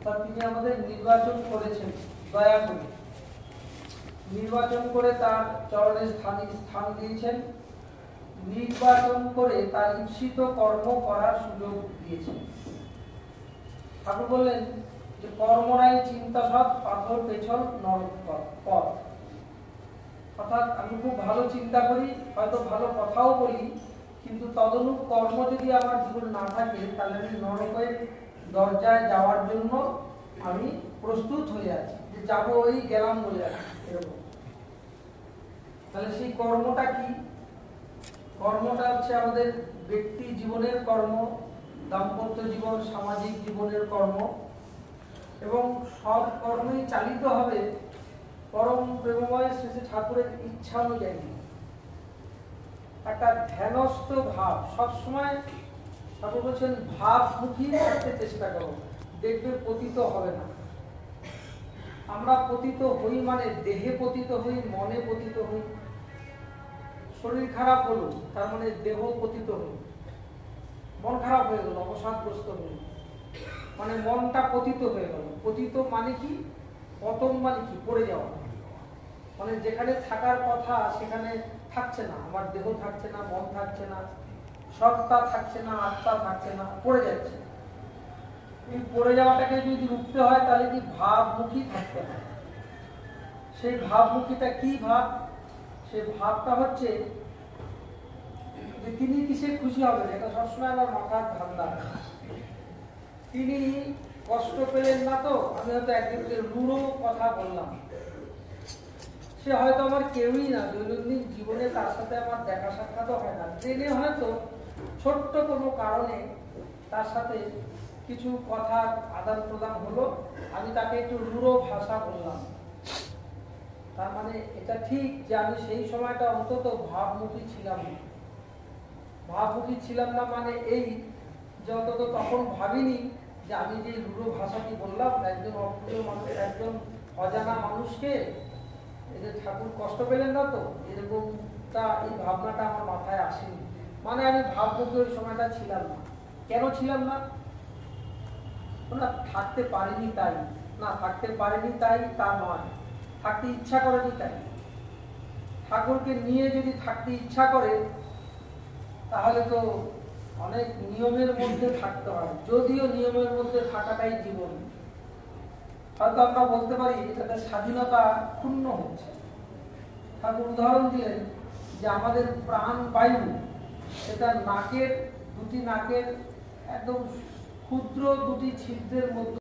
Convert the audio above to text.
তিনি আমাদের নির্বাচন করেছেন, দয়া করে নির্বাচন করে তার চরণে স্থান দিয়েছেন, নির্বাচন করে তার ঈপ্সিত কর্ম করার সুযোগ দিয়েছেন। ঠাকুর বললেন যে কর্মরাই চিন্তা সৎ, পাথর পেছন নরক পথ। অর্থাৎ আমি খুব ভালো চিন্তা করি, হয়তো ভালো কথাও বলি, কিন্তু তদনুক কর্ম যদি আমার জীবন না থাকে তাহলে আমি নরকের দরজায় যাওয়ার জন্য আমি প্রস্তুত হয়ে আছি, যে যাবো, ওই গেলাম বলে আছি এরকম। তাহলে সেই কর্মটা কি? কর্মটা হচ্ছে আমাদের ব্যক্তি জীবনের কর্ম, দাম্পত্য জীবন, সামাজিক জীবনের কর্ম, এবং সব কর্মই চালিত হবে পরম প্রেমময় শ্রী শ্রী ঠাকুরের ইচ্ছা অনুযায়ী। একটা ধ্যানস্থ ভাব সবসময়, ঠাকুর বলছেন ভাবমুখী থাকতে চেষ্টা করো, দেখবে পতিত হবে না। আমরা পতিত হই মানে দেহে পতিত হই, মনে পতিত হই। শরীর খারাপ হলো তার মানে দেহ পতিত হলো, মন খারাপ হয়ে গেল, অবসাদগ্রস্ত হলো, মানে মনটা পতিত হয়ে গেল। পতিত মানে কি? পতন মানে কি? পড়ে যাওয়া, মানে যেখানে থাকার কথা সেখানে থাকছে না, আমার দেহ থাকছে না, মন থাকছে না, সত্তা থাকছে না, আত্মা থাকছে না, পড়ে যাচ্ছে। এই পড়ে যাওয়াটাকে যদি রুখতে হয় তাহলে কি ভাবমুখী থাকতে হয়। সেই ভাবমুখীটা কি ভাব? সেই ভাবটা হচ্ছে যে তিনি কিসে খুশি হবেন, এটা সবসময় আমার মাথার ধান্দা। তিনি কষ্ট পেলেন না তো, আমি হয়তো একদিনকে রূঢ় কথা বললাম, সে হয়তো আমার কেউই না, দৈনন্দিন জীবনে তার সাথে আমার দেখা সাক্ষাৎ হয় না, ট্রেনে হয়তো ছোট্ট কোনো কারণে তার সাথে কিছু কথা আদান প্রদান হলো, আমি তাকে একটু রূঢ় ভাষা বললাম, তার মানে এটা ঠিক যে আমি সেই সময়টা অন্তত ভাবমুখী ছিলাম না। ভাবমুখী ছিলাম না মানে এই যে অন্তত তখন ভাবিনি যে আমি যে রূঢ় ভাষাটি বললাম একজন অপ্রিয় মানুষ, একজন অজানা মানুষকে, এই যে ঠাকুর কষ্ট পেলেন না তো, এরকমটা, এই ভাবনাটা আমার মাথায় আসেনি। মানে আমি ভাবমুখী ওই সময়টা ছিলাম না। কেন ছিলাম না? থাকতে পারিনি তাই না, থাকতে পারিনি তাই তা নয়, থাকতে ইচ্ছা করেনি তাই। ঠাকুরকে নিয়ে যদি থাকতে ইচ্ছা করে তাহলে তো অনেক নিয়মের মধ্যে থাকতে হয়, যদিও নিয়মের মধ্যে থাকাটাই জীবন। হয়তো আমরা বলতে পারি এটাতে স্বাধীনতা ক্ষুণ্ণ হচ্ছে। ঠাকুর উদাহরণ দিলেন যে আমাদের প্রাণ বায়ু, সেটা নাকের, দুটি নাকের একদম ক্ষুদ্র দুটি ছিদ্রের মধ্যে